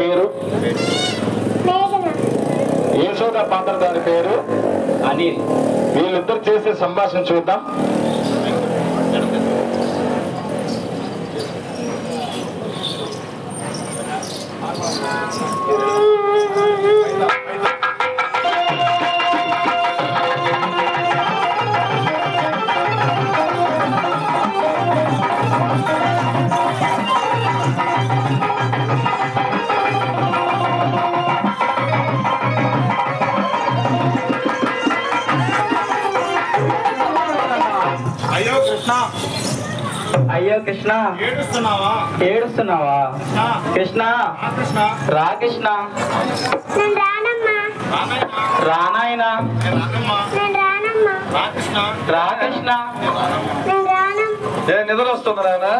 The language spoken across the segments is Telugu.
పేరు? యశోద పాత్రధారి పేరు అనిల్. వీళ్ళిద్దరు చేసే సంభాషణ చూద్దాం. అయ్యో కృష్ణ, ఏడుస్తున్నావా? కృష్ణ రా కృష్ణ. రానాయనా రా కృష్ణ. నిద్ర వస్తుంది రానా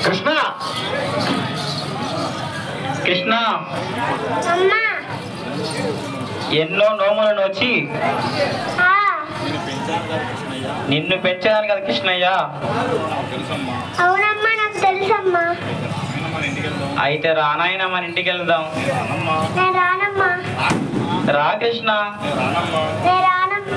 కృష్ణ. కృష్ణ ఎన్నో నోములను వచ్చి నిన్ను పెంచాను కదా కృష్ణయ్య. అవునమ్మా, నాకు తెలుసమ్మా. అయితే రానాయన మన ఇంటికి వెళ్దాం. నేను రానమ్మా. రా కృష్ణ. నేను రానమ్మా.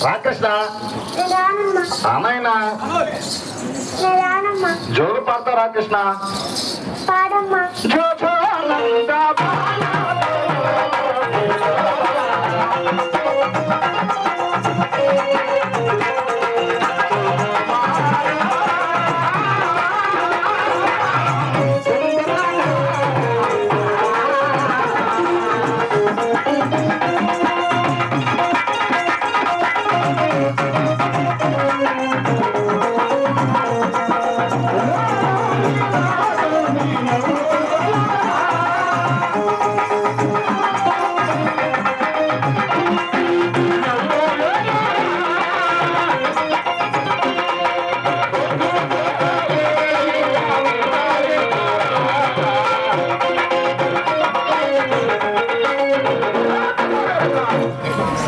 రాకృష్ణ అమ్మాయినా జోరు పాడతా రాకృష్ణ. పాడమ్మా.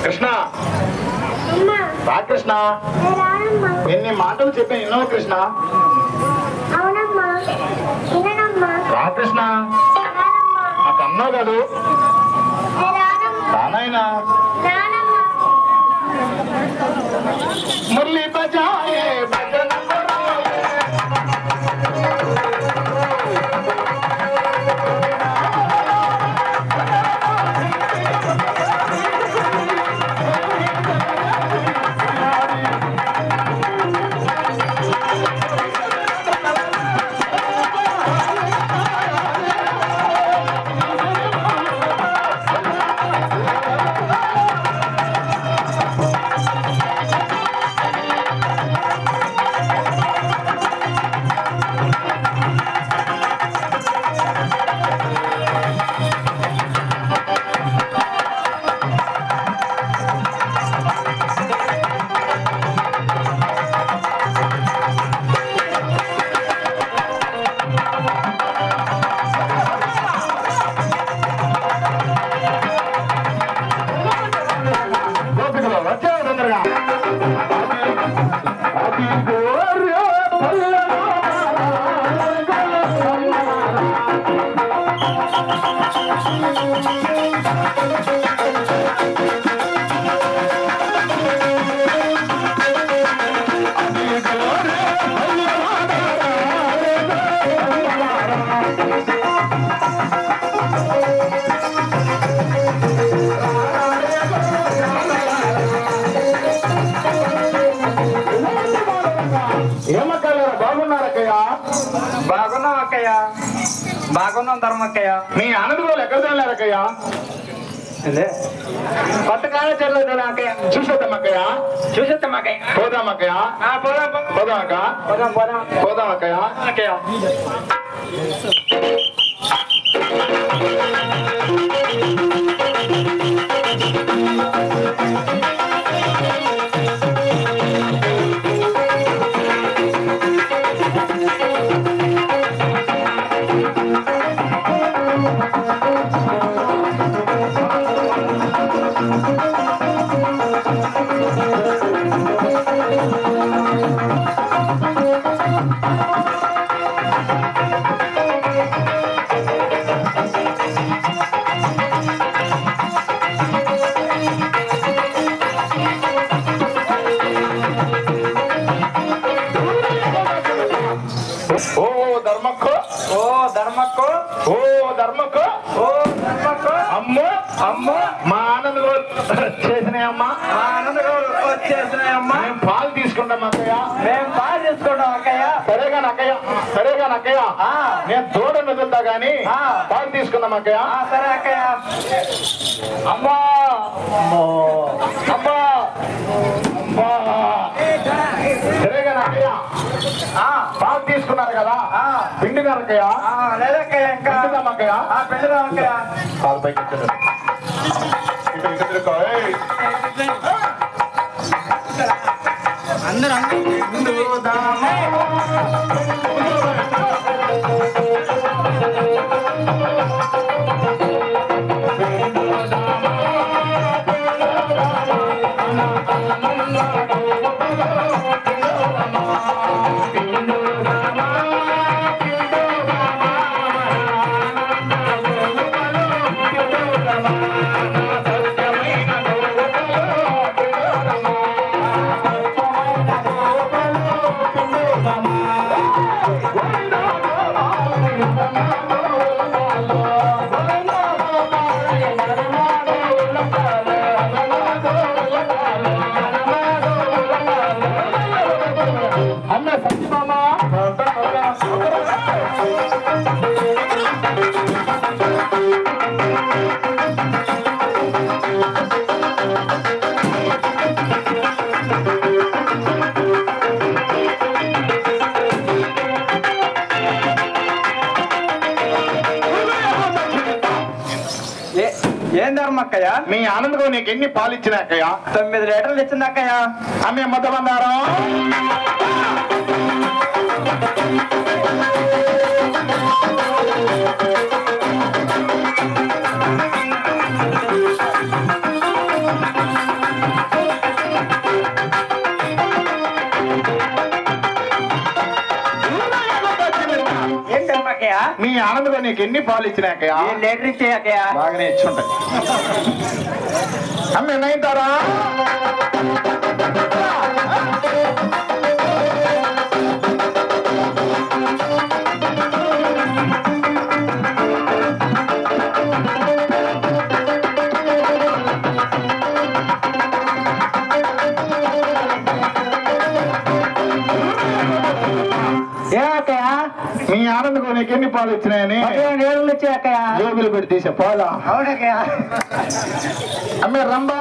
కృష్ణ అమ్మా రా కృష్ణ. నేను రానమ్మా. ఎన్ని మాటలు చెప్పి విన్నావు కృష్ణ. అవునమ్మా విననమ్మా. రా కృష్ణ. రానమ్మా. నాకు అన్నావు కాదు. నేను రానమ్మా. రానాయనా రానమ్మా. మురళి బజాయే భజన బాగున్నాం అక్కయ్య. బాగున్నాం ధర్మక్కయ్య. మీ ఆనందగోలు ఎక్కడ తినలేరక్కయ్యా. కొత్త కాలేజ్ చదువుతున్నా అక్కయ్య. చూసేద్దాం అక్కయ్య. చూసేద్దాం అక్కయ్య. పోదాం అక్కయ్య. పోదాం పోదాం అక్క. పోదాం పోదాం పోదాం అక్కయ్య. అక్కయ్య. ఓ ధర్మక్కో. ఓ ధర్మక్కో. ఓ ధర్మక్కో. ఓ ధర్మక్కో. అమ్మో అమ్మో మా ఆనందగోలు చేసినాయమ్మా. మా ఆనందగోలు వచ్చేసినాయమ్మా. మేము పాలు తీసుకుంటాం అక్కయ్య. మేము బాగా చేసుకుంటాం అక్కయ్య. సరేగా అక్కయ్య. సరేగా అక్కయ్య. నేను తోడని వదులుతా గాని పాలు తీసుకుందాం అక్కయ్య. సరే అక్కయ్య. అమ్మా అమ్మా అమ్మా సరేగా అక్కయ్య. పాలు తీసుకున్నారు కదా పిండినారు అక్కయ్య. లేదక్కయ్య ఇంకా పిండుదాం అక్కయ్య. పెళ్ళదాం అక్కయ్య. పాలు పైకి ఎత్తండి. ఇటు ఇటు తిరుక్కో. ఏయ్. అందరూ అన్న సత్యమామ. ఏం ధర్మక్కయ్య? మీ ఆనందగో నీకు ఎన్ని పాలు ఇచ్చినా అక్కయ్య? 9 లీటర్లు ఇచ్చింది అక్కయ్య. అమ్మే మొత్త బంగారం. అక్కయ్య మీ ఆనందంలో నీకు ఎన్ని పాలు ఇచ్చినాకయ్యా? లీటర్ ఇచ్చే అక్కయ్య. బాగానే ఇచ్చుంటాయి. అమ్మ ఎన్నైతారా? మీ ఆనందకు నీకు ఎన్ని పాలు ఇచ్చినాయని? 17 వచ్చాయి అక్కయ్య. జోబులు పెట్టి తీసే పాలా? అవునక్కయ్య. అమ్మే రంబా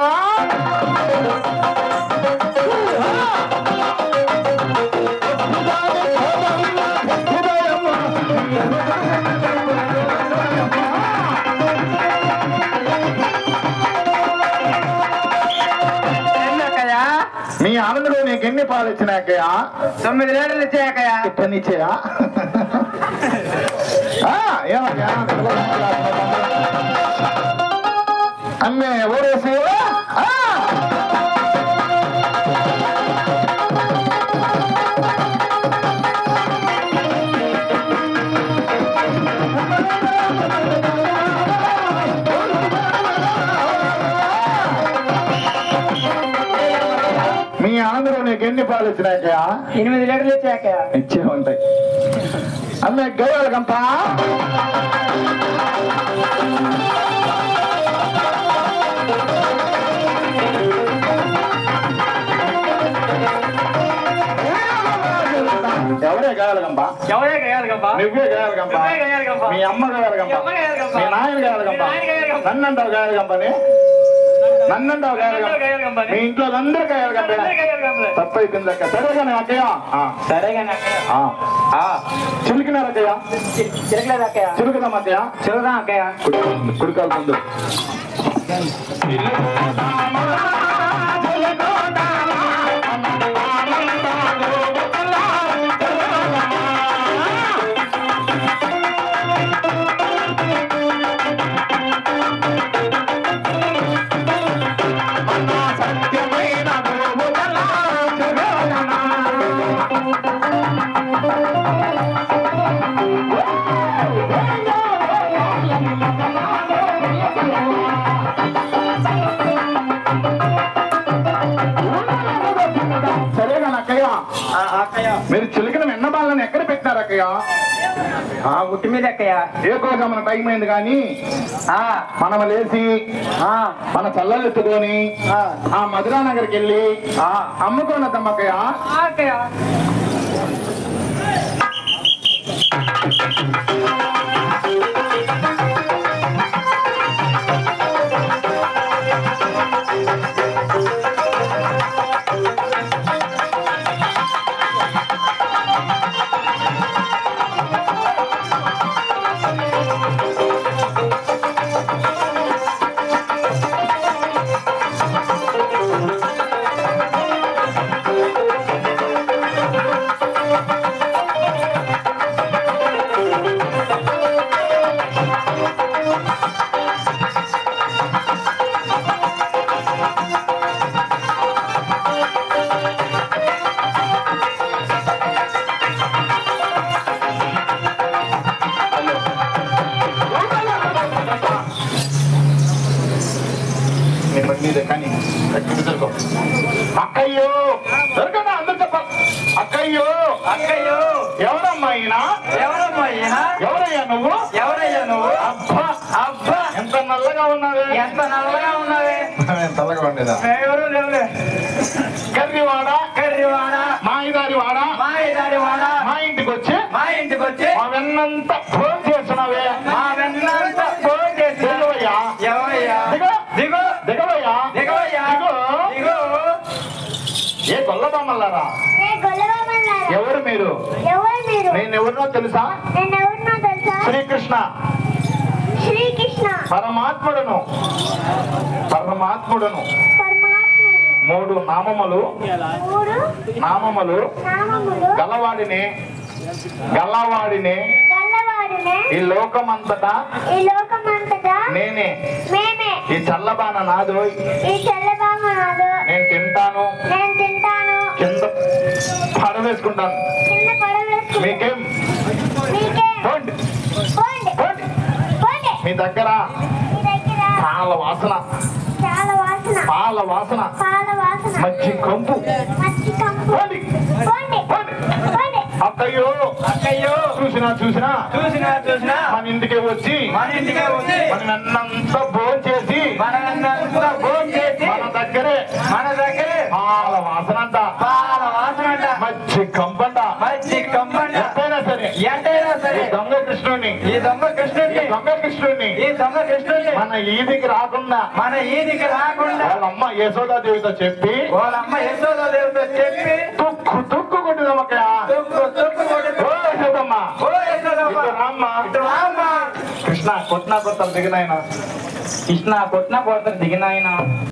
మీ ఆనందలో నీకు ఎన్ని పాలు ఇచ్చినాకయ్యా? 9 లీటర్లు ఇచ్చాయక్కయ్య. ఇచ్చయా? ఏమయ్యా అమ్మే ఊరేసి మీ ఆనందలో నీకు ఎన్ని పాలు ఇచ్చినాకయ్యా? 8 లీటర్లు ఇచ్చాయక్కయ్య. ఇచ్చే ఉంటాయి. అమ్మే గయ్యాలి గంప ఎవరే గాయాలి గంప? ఎవరే గయ్యాలి గంప? నువ్వే గాయాలి గంప. మీ అమ్మ గాయాలి గంప. మీ నాయన గాయాలి గంప. నన్నంటావు గాయాలి గంపని? నన్నంటావు గాయాలి గంప. మీ ఇంట్లో అందరూ గాయాలి గంప. తప్పైపోయింది అక్క. సరేగానే అక్కయ్య? సరేగానే అక్కయ్య. చిలికినారు అక్కయ్య? చిరకలేదు అక్కయ్య. చిలుకుదాం అక్కయ్య? చిరుదా అక్కయ్య. కుడికాలు ముందు మీరు చిలికిన వెన్నబాలను ఎక్కడ పెట్టినారు అక్కయ్య? గుట్టి మీద అక్కయ్య. ఏకోగా మన టైం అయింది కానీ మనం లేచి మన చల్లలు ఎత్తుకొని ఆ మధురా నగర్కి వెళ్ళి అమ్ముకోనద్దాం అక్కయ్య. అక్కయ్య అక్కయ్యో దొరకదా? అందరు చెప్పాలి. అక్కయ్యో అక్కయ్యో ఎవరమ్మా ఈయన? ఎవరమ్మా ఈయన? ఎవరయ్యా నువ్వు? ఎవరయ్యా నువ్వు? అబ్బా అబ్బా ఎంత నల్లగా ఉన్నావే. ఎంత నల్లగా ఉన్నావే. తల్లగా ఉండేదా? ఎవరు లేవులే. కర్రివాడ కర్రివాడ మాయిదారివాడ మాయదారివాడ మా ఇంటికి వచ్చి మా వెన్నంతా ఫోన్ చేస్తున్నావే. మా వెన్నంతా ఫోన్ చేసి దిగవయ్యా. ఎవరయ్యా? దిగో దిగో దిగవయ్యా. దిగవయ్యా. దిగో. దిగో. ఏ గొల్లబామల్లారా? ఎవరు మీరు? నేను ఎవరినో తెలుసా? శ్రీకృష్ణ పరమాత్ముడును. పరమాత్ముడును 3 నామములు గలవాడిని ఈ లోకమంతటా నేనే. ఈ చల్లబాన నాదు. నేను తింటాను కింద పడవేసుకుంటాను. మీకేం? మీ దగ్గర మీ దగ్గర పాల వాసన చాలా వాసన పాల వాసన పాల వాసన మజ్జి కంపు మజ్జి కంపు పోండి, పోండి పోండి. పోండి అక్కయ్యో అక్కయ్యో చూసినా చూసినా మన ఇంటికి వచ్చి మన ఇంటికి వచ్చి మన అన్నంతా భోజనం చేసి మనమంతా భోజనం చేసి మన దగ్గరే పాల వాసన అంట పాల వాసన అంట మజ్జి కంపంట మజ్జి కంపంట ఎంతైనా సరే ఎంతైనా సరే ఈ దొంగ కృష్ణుడిని ఈ దొంగ కృష్ణుడిని మన ఈదికి రాకుండా వాళ్ళ అమ్మ యశోదాదేవితో చెప్పి తుక్కు కొట్టిదమ్మకయ్య ఓ యశోదమ్మ ఇటు రామ్మా. కృష్ణ కొట్టినా కొత్త దిగినాయన కృష్ణ కొట్టిన పోతారు దిగినాయన